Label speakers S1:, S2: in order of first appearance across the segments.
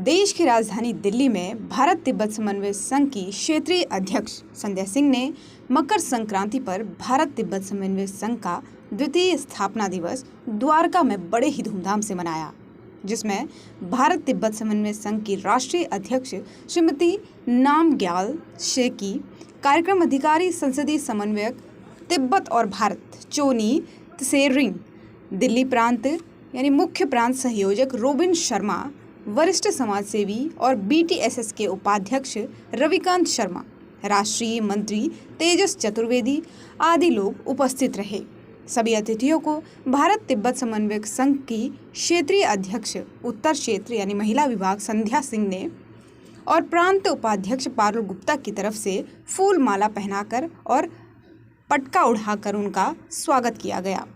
S1: देश की राजधानी दिल्ली में भारत तिब्बत समन्वय संघ की क्षेत्रीय अध्यक्ष संध्या सिंह ने मकर संक्रांति पर भारत तिब्बत समन्वय संघ का द्वितीय स्थापना दिवस द्वारका में बड़े ही धूमधाम से मनाया, जिसमें भारत तिब्बत समन्वय संघ की राष्ट्रीय अध्यक्ष श्रीमती नामग्याल शेकी, कार्यक्रम अधिकारी संसदीय समन्वयक तिब्बत और भारत चोनी त्सेरिंग, दिल्ली प्रांत यानी मुख्य प्रांत संयोजक रोबिन शर्मा, वरिष्ठ समाजसेवी और BTSS के उपाध्यक्ष रविकांत शर्मा, राष्ट्रीय मंत्री तेजस चतुर्वेदी आदि लोग उपस्थित रहे। सभी अतिथियों को भारत तिब्बत समन्वय संघ की क्षेत्रीय अध्यक्ष उत्तर क्षेत्र यानी महिला विभाग संध्या सिंह ने और प्रांत उपाध्यक्ष पारुल गुप्ता की तरफ से फूल माला पहनाकर और पटका उड़ाकर उनका स्वागत किया गया।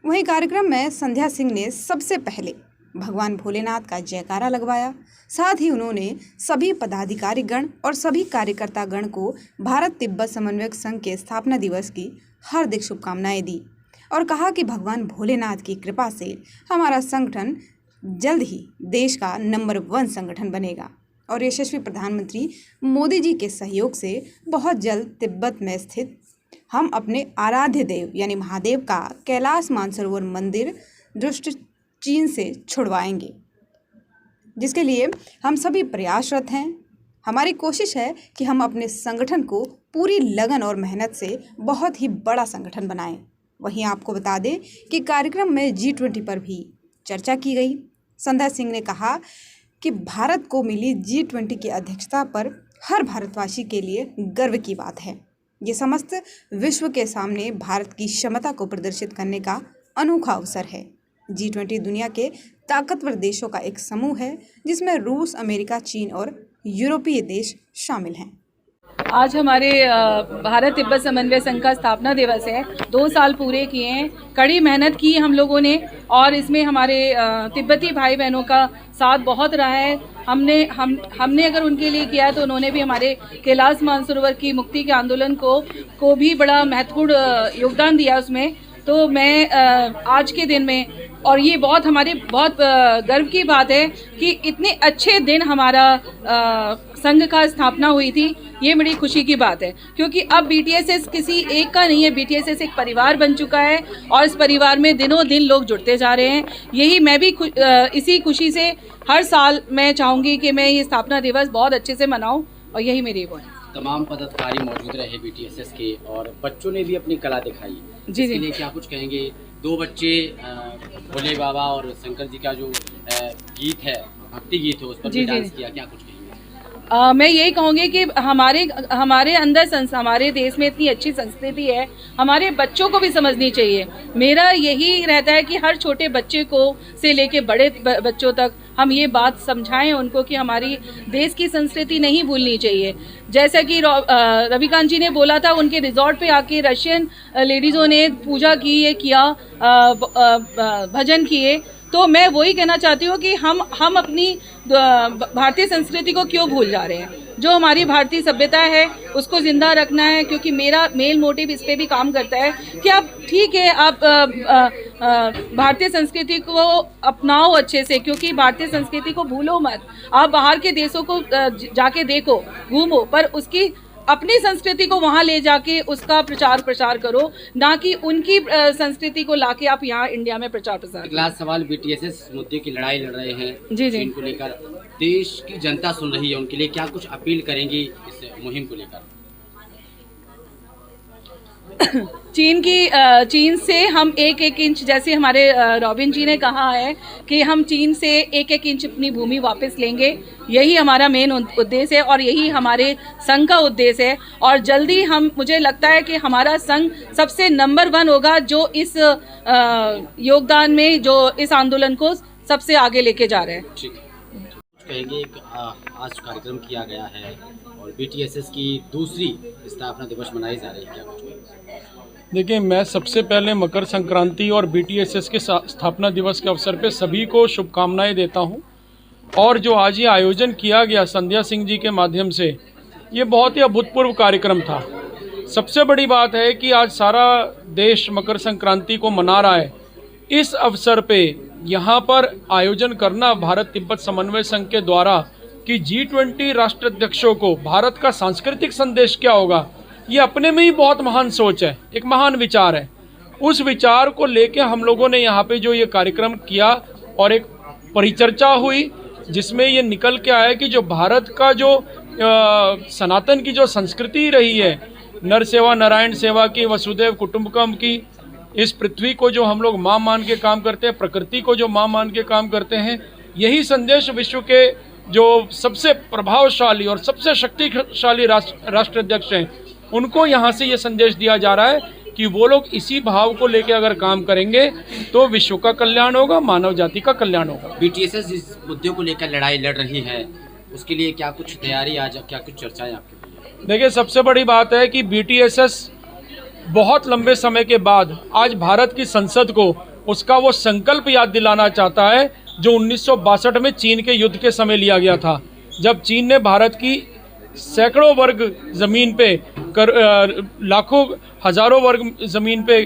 S1: वहीं कार्यक्रम में संध्या सिंह ने सबसे पहले भगवान भोलेनाथ का जयकारा लगवाया। साथ ही उन्होंने सभी पदाधिकारी गण और सभी कार्यकर्ता गण को भारत तिब्बत समन्वय संघ के स्थापना दिवस की हार्दिक शुभकामनाएं दी और कहा कि भगवान भोलेनाथ की कृपा से हमारा संगठन जल्द ही देश का नंबर 1 संगठन बनेगा और यशस्वी प्रधानमंत्री मोदी जी के सहयोग से बहुत जल्द तिब्बत में स्थित हम अपने आराध्य देव यानी महादेव का कैलाश मानसरोवर मंदिर दुष्ट चीन से छुड़वाएंगे, जिसके लिए हम सभी प्रयासरत हैं। हमारी कोशिश है कि हम अपने संगठन को पूरी लगन और मेहनत से बहुत ही बड़ा संगठन बनाएं। वहीं आपको बता दें कि कार्यक्रम में G20 पर भी चर्चा की गई। संध्या सिंह ने कहा कि भारत को मिली G20 की अध्यक्षता पर हर भारतवासी के लिए गर्व की बात है। ये समस्त विश्व के सामने भारत की क्षमता को प्रदर्शित करने का अनोखा अवसर है। G20 दुनिया के ताकतवर देशों का एक समूह है, जिसमें रूस, अमेरिका, चीन और यूरोपीय देश शामिल हैं।
S2: आज हमारे भारत तिब्बत समन्वय संघ का स्थापना दिवस है। 2 साल पूरे किए हैं, कड़ी मेहनत की हम लोगों ने और इसमें हमारे तिब्बती भाई बहनों का साथ बहुत रहा है। हमने अगर उनके लिए किया तो उन्होंने भी हमारे कैलाश मानसरोवर की मुक्ति के आंदोलन को भी बड़ा महत्वपूर्ण योगदान दिया उसमें। तो मैं आज के दिन में और ये हमारे बहुत गर्व की बात है कि इतने अच्छे दिन हमारा संघ का स्थापना हुई थी। ये बड़ी खुशी की बात है क्योंकि अब BTSS किसी एक का नहीं है, BTSS एक परिवार बन चुका है और इस परिवार में दिनों दिन लोग जुड़ते जा रहे हैं। यही मैं भी इसी खुशी से हर साल मैं चाहूँगी कि मैं ये स्थापना दिवस बहुत अच्छे से मनाऊँ और यही मेरी वो है।
S3: तमाम पदाधिकारी मौजूद रहे BTSS के और बच्चों ने भी अपनी कला दिखाई।
S2: जी
S3: इसके लिए क्या कुछ कहेंगे? 2 बच्चे भोले बाबा और शंकर जी का जो गीत है, भक्ति गीत है, उस पर भी डांस किया, क्या कुछ कहेंगे?
S2: मैं यही कहूँगी कि हमारे अंदर हमारे देश में इतनी अच्छी संस्कृति है, हमारे बच्चों को भी समझनी चाहिए। मेरा यही रहता है कि हर छोटे बच्चे को से लेके बड़े बच्चों तक हम ये बात समझाएं उनको कि हमारी देश की संस्कृति नहीं भूलनी चाहिए। जैसा कि रविकांत जी ने बोला था, उनके रिजॉर्ट पे आके रशियन लेडीज़ों ने पूजा की, ये किया, भजन किए। तो मैं वही कहना चाहती हूँ कि हम अपनी भारतीय संस्कृति को क्यों भूल जा रहे हैं। जो हमारी भारतीय सभ्यता है उसको जिंदा रखना है, क्योंकि मेरा मेन मोटिव इस पे भी काम करता है कि आप ठीक है, आप भारतीय संस्कृति को अपनाओ अच्छे से, क्योंकि भारतीय संस्कृति को भूलो मत। आप बाहर के देशों को जाके देखो, घूमो, पर उसकी अपनी संस्कृति को वहाँ ले जाके उसका प्रचार करो, ना कि उनकी संस्कृति को लाके आप यहाँ इंडिया में प्रचार प्रसार।
S3: अगला सवाल, BTSS मुद्दे की लड़ाई लड़ रहे हैं
S2: जी
S3: इनको लेकर, देश की जनता सुन रही है, उनके लिए क्या कुछ अपील करेंगी इस मुहिम को लेकर?
S2: चीन से हम 1-1 इंच, जैसे हमारे रॉबिन जी ने कहा है कि हम चीन से 1-1 इंच अपनी भूमि वापस लेंगे। यही हमारा मेन उद्देश्य है और यही हमारे संघ का उद्देश्य है। और जल्दी मुझे लगता है कि हमारा संघ सबसे नंबर 1 होगा, जो इस योगदान में, जो इस आंदोलन को सबसे आगे लेके जा रहे हैं।
S3: ठीक कहेंगे, आज कार्यक्रम किया गया है और BTSS की दूसरी स्थापना दिवस मनाई जा रही है, क्या कुछ कहेंगे?
S4: देखिए, मैं सबसे पहले मकर संक्रांति और BTSS के स्थापना दिवस के अवसर पे सभी को शुभकामनाएं देता हूं। और जो आज ये आयोजन किया गया संध्या सिंह जी के माध्यम से, ये बहुत ही अभूतपूर्व कार्यक्रम था। सबसे बड़ी बात है कि आज सारा देश मकर संक्रांति को मना रहा है। इस अवसर पे यहाँ पर आयोजन करना भारत तिब्बत समन्वय संघ के द्वारा कि G20 राष्ट्राध्यक्षों को भारत का सांस्कृतिक संदेश क्या होगा, ये अपने में ही बहुत महान सोच है, एक महान विचार है। उस विचार को लेके हम लोगों ने यहाँ पे जो ये कार्यक्रम किया और एक परिचर्चा हुई जिसमें ये निकल के आया कि जो भारत का जो सनातन की जो संस्कृति रही है, नर सेवा नारायण सेवा की, वसुदेव कुटुंबकम की, इस पृथ्वी को जो हम लोग माँ मान के काम करते हैं, प्रकृति को जो माँ मान के काम करते हैं, यही संदेश विश्व के जो सबसे प्रभावशाली और सबसे शक्तिशाली राष्ट्राध्यक्ष हैं उनको यहाँ से ये संदेश दिया जा रहा है कि वो लोग इसी भाव को लेकर अगर काम करेंगे तो विश्व का कल्याण होगा, मानव जाति का कल्याण होगा।
S3: BTSS जिस मुद्दे को लेकर लड़ाई लड़ रही है उसके लिए क्या कुछ तैयारी, आज क्या कुछ चर्चाएं आपके?
S4: देखिए, सबसे बड़ी बात है कि BTSS बहुत लंबे समय के बाद आज भारत की संसद को उसका वो संकल्प याद दिलाना चाहता है जो 1962 में चीन के युद्ध के समय लिया गया था, जब चीन ने भारत की सैकड़ों वर्ग ज़मीन पे लाखों हज़ारों वर्ग ज़मीन पे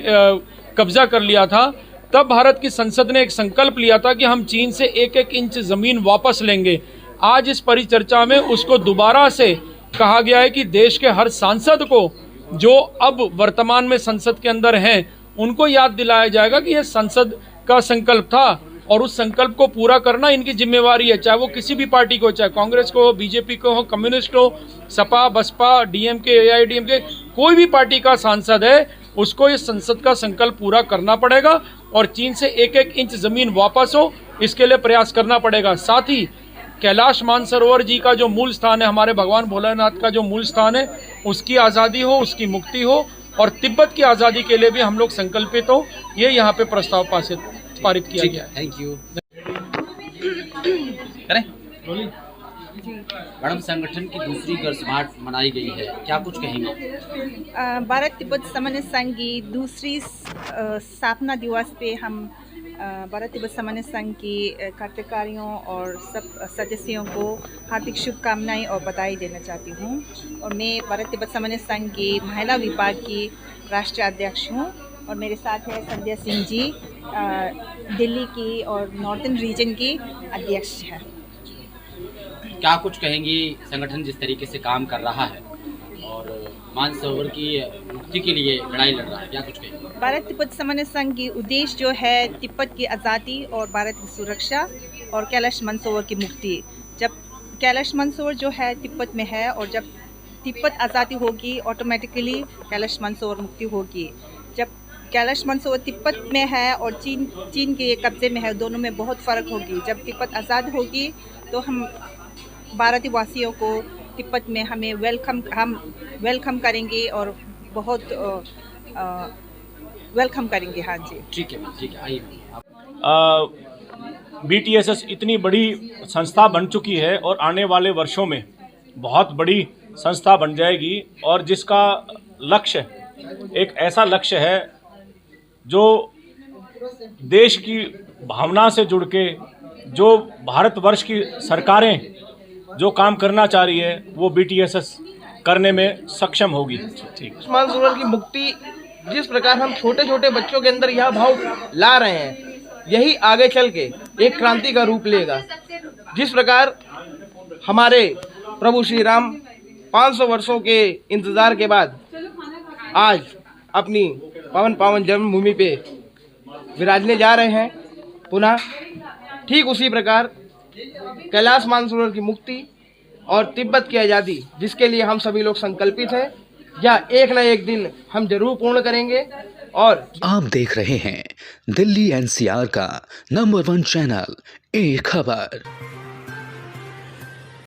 S4: कब्जा कर लिया था। तब भारत की संसद ने एक संकल्प लिया था कि हम चीन से एक एक इंच ज़मीन वापस लेंगे। आज इस परिचर्चा में उसको दोबारा से कहा गया है कि देश के हर सांसद को जो अब वर्तमान में संसद के अंदर हैं उनको याद दिलाया जाएगा कि यह संसद का संकल्प था और उस संकल्प को पूरा करना इनकी जिम्मेवारी है, चाहे वो किसी भी पार्टी को, चाहे कांग्रेस को हो, बीजेपी को हो, कम्युनिस्ट हो, सपा, बसपा, DMK, AIDMK, कोई भी पार्टी का सांसद है उसको इस संसद का संकल्प पूरा करना पड़ेगा और चीन से एक एक इंच ज़मीन वापस हो इसके लिए प्रयास करना पड़ेगा। साथ ही कैलाश मानसरोवर जी का जो मूल स्थान है, हमारे भगवान भोलेनाथ का जो मूल स्थान है, उसकी आज़ादी हो, उसकी मुक्ति हो और तिब्बत की आज़ादी के लिए भी हम लोग संकल्पित हो, ये यहाँ पे प्रस्ताव पारित किया गया है।
S3: Thank you. करें मैडम, संगठन की दूसरी वर्षगांठ मनाई गई है, क्या कुछ कहेंगे?
S5: भारत तिब्बत समन्वय संघ की दूसरी स्थापना दिवस पे हम भारत तिब्बत समन्वय संघ की कार्यकारियों और सब सदस्यों को हार्दिक शुभकामनाएं और बधाई देना चाहती हूँ। और मैं भारत तिब्बत समन्वय संघ की महिला विभाग की राष्ट्रीय अध्यक्ष हूँ और मेरे साथ है संध्या सिंह जी, दिल्ली की और नॉर्थन रीजन की अध्यक्ष है।
S3: क्या कुछ कहेंगी, संगठन जिस तरीके से काम कर रहा है और मानसरोवर की मुक्ति के लिए लड़ाई लड़ रहा है, क्या कुछ कहेंगे?
S5: भारत तिब्बत समन्वय संघ की उद्देश्य जो है तिब्बत की आज़ादी और भारत की सुरक्षा और कैलाश मानसरोवर की मुक्ति। जब कैलाश मानसरोवर जो है तिब्बत में है और जब तिब्बत आज़ादी होगी ऑटोमेटिकली कैलाश मानसरोवर मुक्ति होगी। जब कैलाश मानसरोवर तिब्बत में है और चीन के कब्जे में है, दोनों में बहुत फ़र्क होगी। जब तिब्बत आज़ाद होगी तो हम भारतीय वासियों को तिब्बत में हम वेलकम करेंगे और बहुत वेलकम करेंगे। हाँ जी,
S3: ठीक है, ठीक है, आइए।
S6: BTSS इतनी बड़ी संस्था बन चुकी है और आने वाले वर्षों में बहुत बड़ी संस्था बन जाएगी और जिसका लक्ष्य एक ऐसा लक्ष्य है जो देश की भावना से जुड़ के जो भारतवर्ष की सरकारें जो काम करना चाह रही है वो BTSS करने में सक्षम होगी। ठीक,
S7: मानसरोवर की मुक्ति जिस प्रकार हम छोटे छोटे बच्चों के अंदर यह भाव ला रहे हैं, यही आगे चल के एक क्रांति का रूप लेगा। जिस प्रकार हमारे प्रभु श्री राम 500 वर्षों के इंतज़ार के बाद आज अपनी पावन जन्मभूमि पे विराजने जा रहे हैं पुनः, ठीक उसी प्रकार कैलाश मानसरोवर की मुक्ति और तिब्बत की आज़ादी जिसके लिए हम सभी लोग संकल्पित हैं, यह एक न एक दिन हम जरूर पूर्ण करेंगे। और
S8: आप देख रहे हैं दिल्ली NCR का नंबर 1 चैनल, एक खबर।